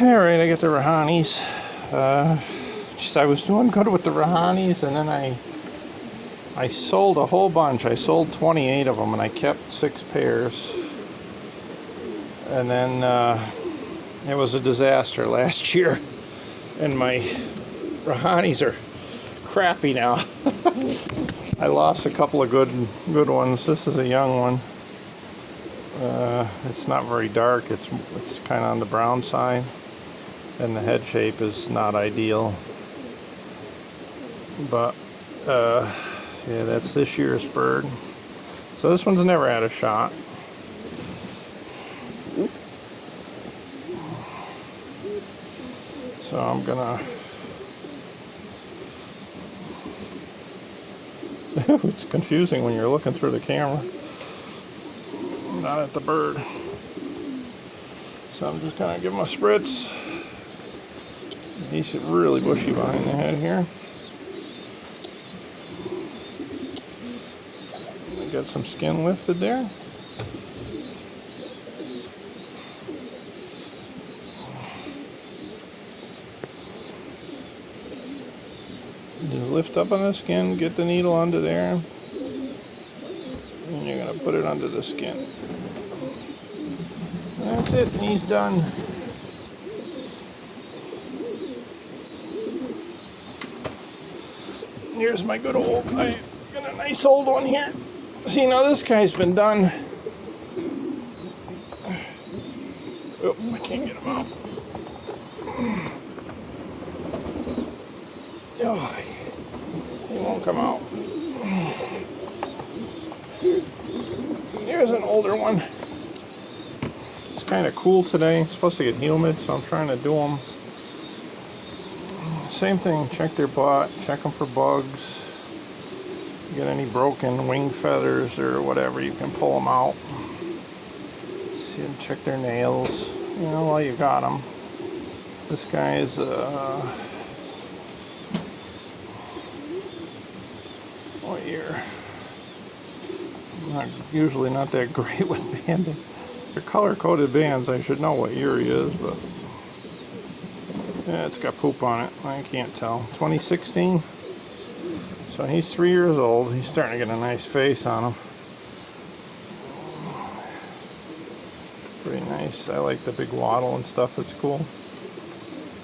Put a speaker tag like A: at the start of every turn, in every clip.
A: Alright, I got the Rahanis. I was doing good with the Rahanis, and then I sold a whole bunch. I sold 28 of them, and I kept 6 pairs. And then it was a disaster last year, and my Rahanis are crappy now. I lost a couple of good ones. This is a young one. It's not very dark. It's kind of on the brown side, and the head shape is not ideal. But yeah, that's this year's bird. So this one's never had a shot. So I'm gonna. It's confusing when you're looking through the camera, not at the bird. So I'm just gonna give him a spritz. He's really bushy behind the head here. Got some skin lifted there. Just lift up on the skin, get the needle under there, and you're going to put it under the skin. That's it, and he's done. Here's my good old, I got a nice old one here. See, now this guy's been done. Oh, I can't get him out. Oh, he won't come out. Here's an older one. It's kind of cool today. It's supposed to get humid, so I'm trying to do them. Same thing, check their butt, check them for bugs. Get any broken wing feathers or whatever, you can pull them out. See them, check their nails, you know, while you got them. This guy is what year? Usually not that great with banding. They're color-coded bands. I should know what year he is, but yeah, it's got poop on it. I can't tell. 2016. So he's 3 years old. He's starting to get a nice face on him. Pretty nice. I like the big waddle and stuff. It's cool.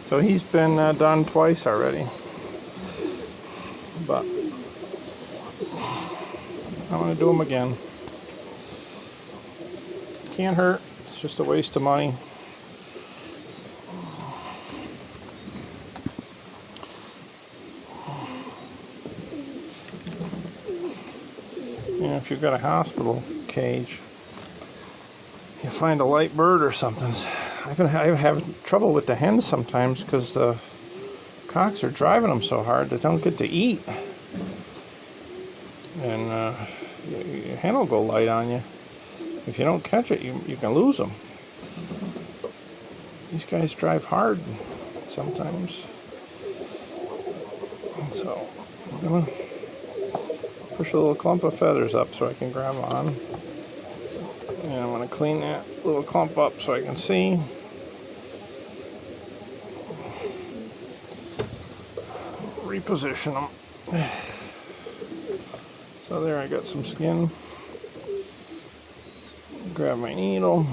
A: So he's been done twice already. But I'm going to do him again. Can't hurt. It's just a waste of money. If you've got a hospital cage, you find a light bird or something. I have trouble with the hens sometimes because the cocks are driving them so hard they don't get to eat. And your hen will go light on you. If you don't catch it, you can lose them. These guys drive hard sometimes. So I'm going to push a little clump of feathers up so I can grab on. And I'm going to clean that little clump up so I can see. Reposition them. So there, I got some skin. Grab my needle.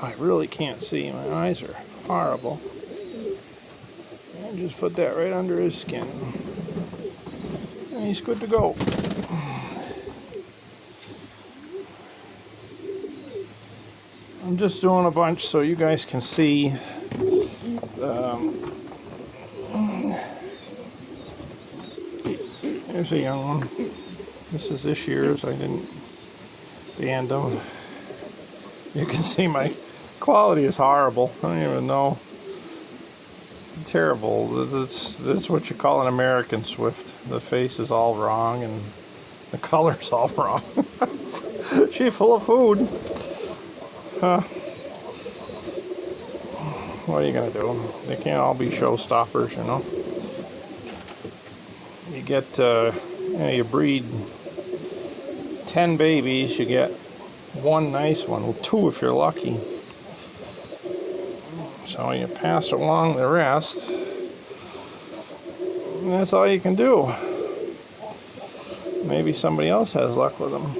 A: I really can't see. My eyes are horrible. And just put that right under his skin. And he's good to go. I'm just doing a bunch so you guys can see. Here's a young one. This is this year's. I didn't band them. You can see my quality is horrible. I don't even know. Terrible. That's what you call an American Swift. The face is all wrong and the color's all wrong. She's full of food. What are you gonna do? They can't all be showstoppers, you know. You get, you breed 10 babies, you get one nice one, well, two if you're lucky. So you pass along the rest, and that's all you can do. Maybe somebody else has luck with them.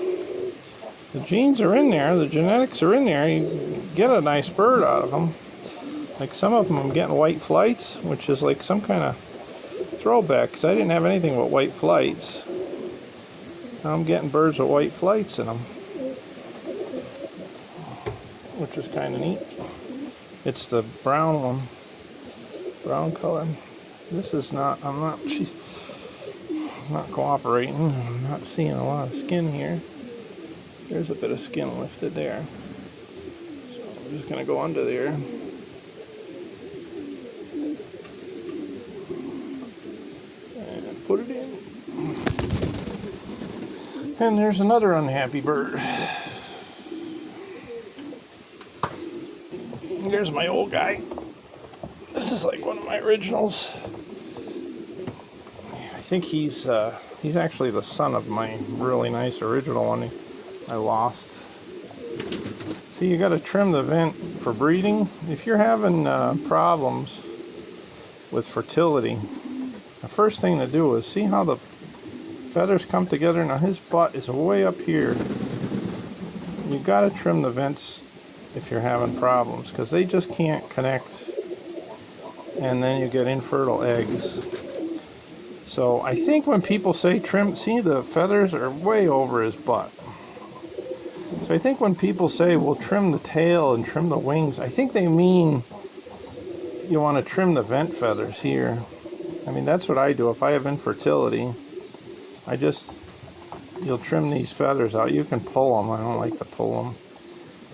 A: The genes are in there, the genetics are in there, you get a nice bird out of them. Like some of them I'm getting white flights, which is like some kind of throwback, because I didn't have anything but white flights. Now I'm getting birds with white flights in them, which is kind of neat. It's the brown one, brown color. This is not, she's not cooperating. I'm not seeing a lot of skin here. There's a bit of skin lifted there. So I'm just going to go under there. And put it in. And there's another unhappy bird. There's my old guy. This is like one of my originals. I think he's actually the son of my really nice original one I lost. See, you got to trim the vent for breeding. If you're having problems with fertility, the first thing to do is see how the feathers come together. Now his butt is way up here. You got to trim the vents if you're having problems, because they just can't connect, and then you get infertile eggs. So I think when people say trim, see the feathers are way over his butt. So I think when people say, well, trim the tail and trim the wings, I think they mean you want to trim the vent feathers here. I mean, that's what I do. If I have infertility, you'll trim these feathers out. You can pull them. I don't like to pull them.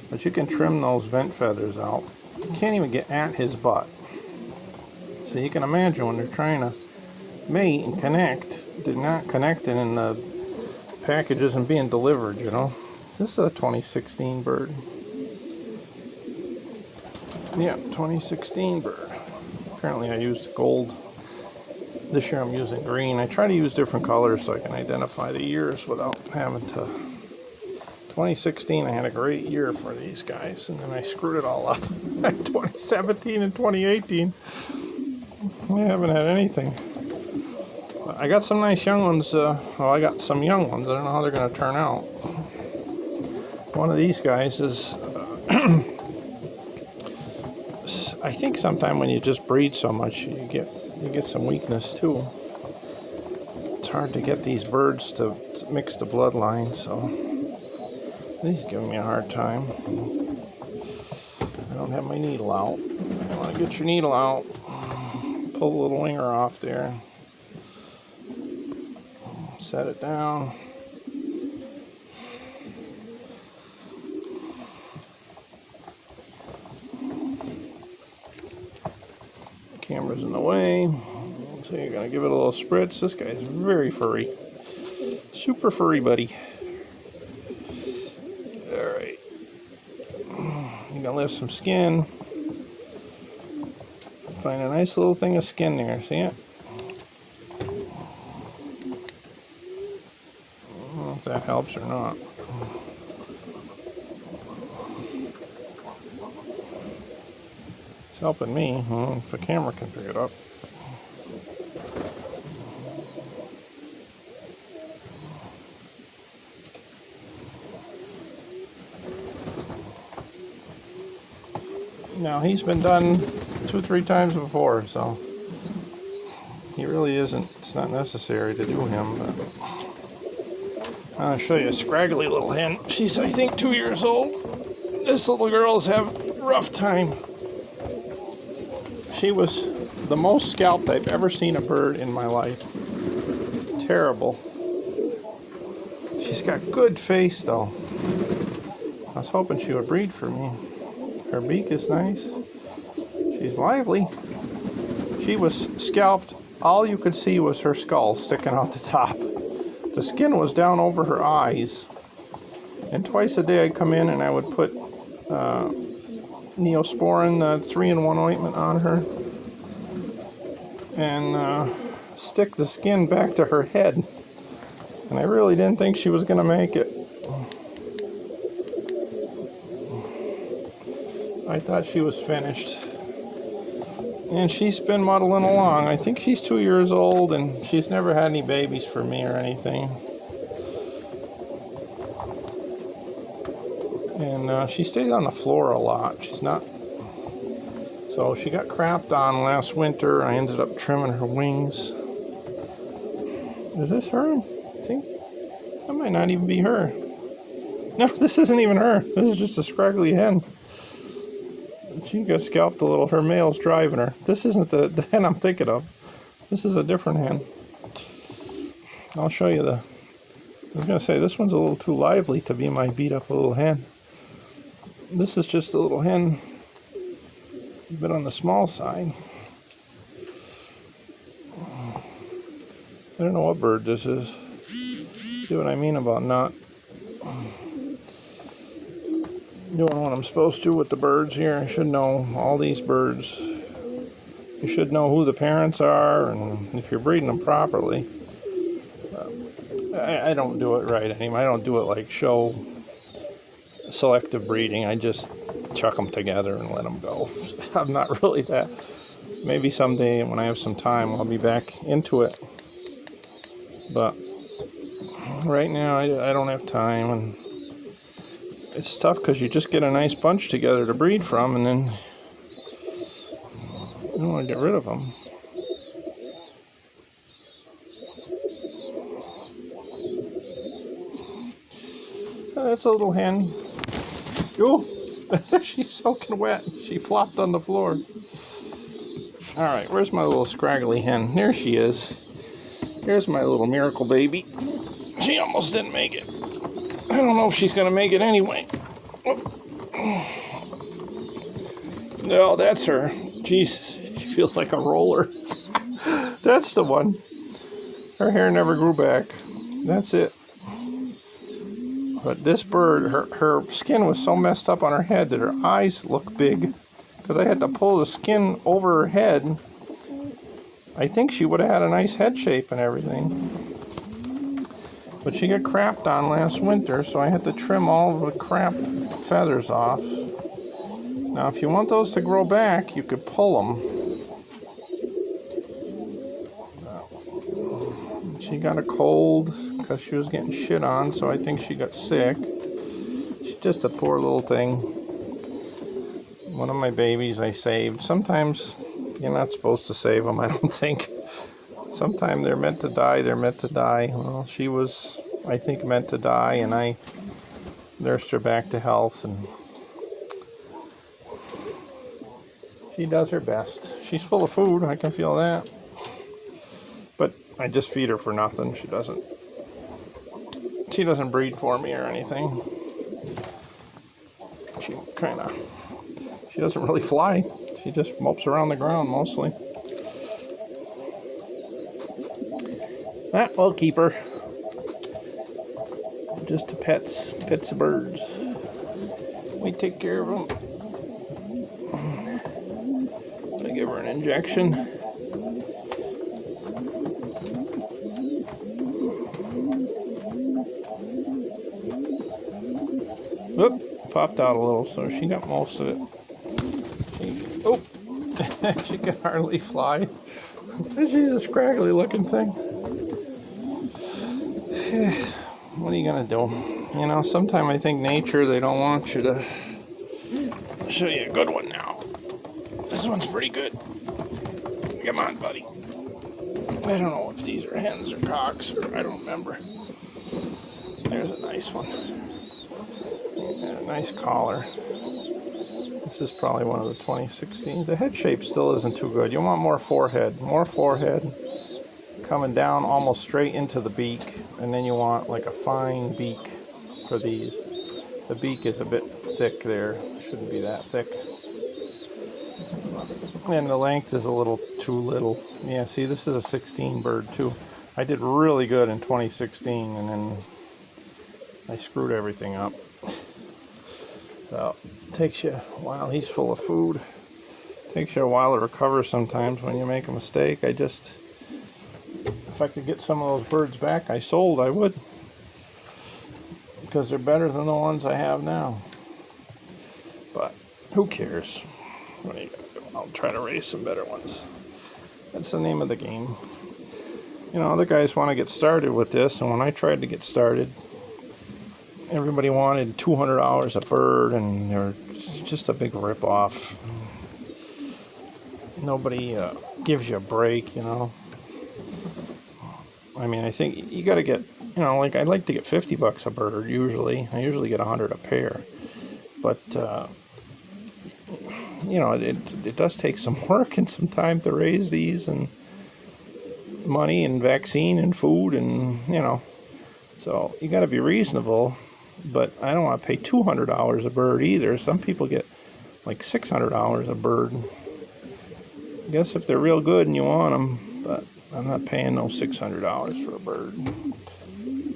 A: But you can trim those vent feathers out. You can't even get at his butt. So you can imagine when they're trying to mate and connect, they're not connecting in the packages and being delivered, you know. This is a 2016 bird. Yeah, 2016 bird. Apparently I used gold. This year I'm using green. I try to use different colors so I can identify the years without having to. 2016 I had a great year for these guys, and then I screwed it all up. 2017 and 2018 I haven't had anything. I got some nice young ones. I got some young ones. I don't know how they're going to turn out. One of these guys is I think sometime when you just breed so much you get some weakness too. It's hard to get these birds to mix the bloodline, so he's giving me a hard time. I don't have my needle out. You want to get your needle out, pull the little winger off there, set it down. Camera's in the way, so you're gonna give it a little spritz. This guy's very furry, super furry, buddy. All right, you're gonna lift some skin. Find a nice little thing of skin there. See it? I don't know if that helps or not. It's helping me. If the camera can pick it up. Now he's been done 2-3 times before, so he really isn't. It's not necessary to do him. But I'll show you a scraggly little hen. She's, I think, 2 years old. This little girl's have a rough time. She was the most scalped I've ever seen a bird in my life. Terrible. She's got good face though. I was hoping she would breed for me. Her beak is nice. She's lively. She was scalped. All you could see was her skull sticking out the top. The skin was down over her eyes. And twice a day I'd come in and I would put Neosporin, the 3-in-1 ointment on her, and stick the skin back to her head. And I really didn't think she was going to make it. I thought she was finished. And she's been muddling along. I think she's 2 years old, and she's never had any babies for me or anything. And she stays on the floor a lot. She's not... So she got crapped on last winter. I ended up trimming her wings. Is this her? I think that might not even be her. No, this isn't even her. This is just a scraggly hen. She got scalped a little. Her male's driving her. This isn't the hen I'm thinking of. This is a different hen. I'll show you the... I was going to say, this one's a little too lively to be my beat-up little hen. This is just a little hen, a bit on the small side. I don't know what bird this is. See what I mean about not doing what I'm supposed to with the birds here. I should know all these birds. You should know who the parents are and if you're breeding them properly. I don't do it right anymore. I don't do it like show selective breeding. I just chuck them together and let them go. I'm not really that. Maybe someday when I have some time I'll be back into it. But right now I don't have time, and it's tough because you just get a nice bunch together to breed from, and then you don't want to get rid of them. That's a little hen. Oh, she's soaking wet. She flopped on the floor. All right, where's my little scraggly hen? There she is. Here's my little miracle baby. She almost didn't make it. I don't know if she's going to make it anyway. No, that's her. Jesus, she feels like a roller. That's the one. Her hair never grew back. That's it. But this bird, her skin was so messed up on her head that her eyes look big. Because I had to pull the skin over her head. I think she would have had a nice head shape and everything. But she got crapped on last winter, so I had to trim all of the crap feathers off. Now, if you want those to grow back, you could pull them. She got a cold because she was getting shit on, so I think she got sick. She's just a poor little thing. One of my babies I saved. Sometimes you're not supposed to save them, I don't think. Sometimes they're meant to die, they're meant to die. Well, she was, I think, meant to die, and I nursed her back to health, and she does her best. She's full of food, I can feel that. But I just feed her for nothing. She doesn't breed for me or anything. She doesn't really fly. She just mopes around the ground mostly. We'll keep her. Just to pets of birds. We take care of them. I give her an injection. Whoop, popped out a little, so she got most of it. She can hardly fly. She's a scraggly looking thing. What are you gonna do? You know, sometimes I think nature, they don't want you to... I'll show you a good one now. This one's pretty good. Come on, buddy. I don't know if these are hens or cocks, or I don't remember. There's a nice one. Yeah, nice collar. This is probably one of the 2016s. The head shape still isn't too good. You want more forehead. More forehead coming down almost straight into the beak. And then you want like a fine beak for these. The beak is a bit thick there. Shouldn't be that thick. And the length is a little too little. Yeah, see, this is a 16 bird too. I did really good in 2016, and then I screwed everything up. So it takes you a while. He's full of food. Takes you a while to recover sometimes when you make a mistake. If I could get some of those birds back I sold, I would. Because they're better than the ones I have now. But who cares? What are you gonna do? I'll try to raise some better ones. That's the name of the game. You know, other guys want to get started with this, and when I tried to get started, everybody wanted $200 a bird, and they're just a big rip-off. Nobody gives you a break, you know. I mean, I think you got to get, you know, like I like to get $50 a bird usually. I usually get 100 a pair, but you know, it does take some work and some time to raise these, and money and vaccine and food, and you know, so you got to be reasonable. But I don't want to pay $200 a bird either. Some people get like $600 a bird. I guess if they're real good and you want them, but I'm not paying no $600 for a bird.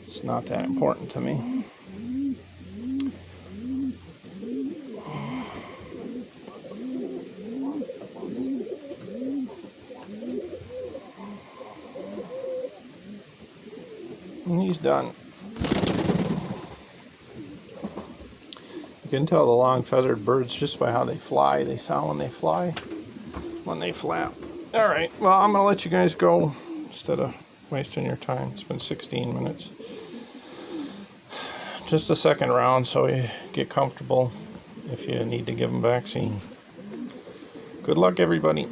A: It's not that important to me. And he's done. You can tell the long-feathered birds just by how they fly. They sound when they fly, when they flap. All right, well, I'm going to let you guys go instead of wasting your time. It's been 16 minutes. Just a second round so you get comfortable if you need to give them vaccine. Good luck, everybody.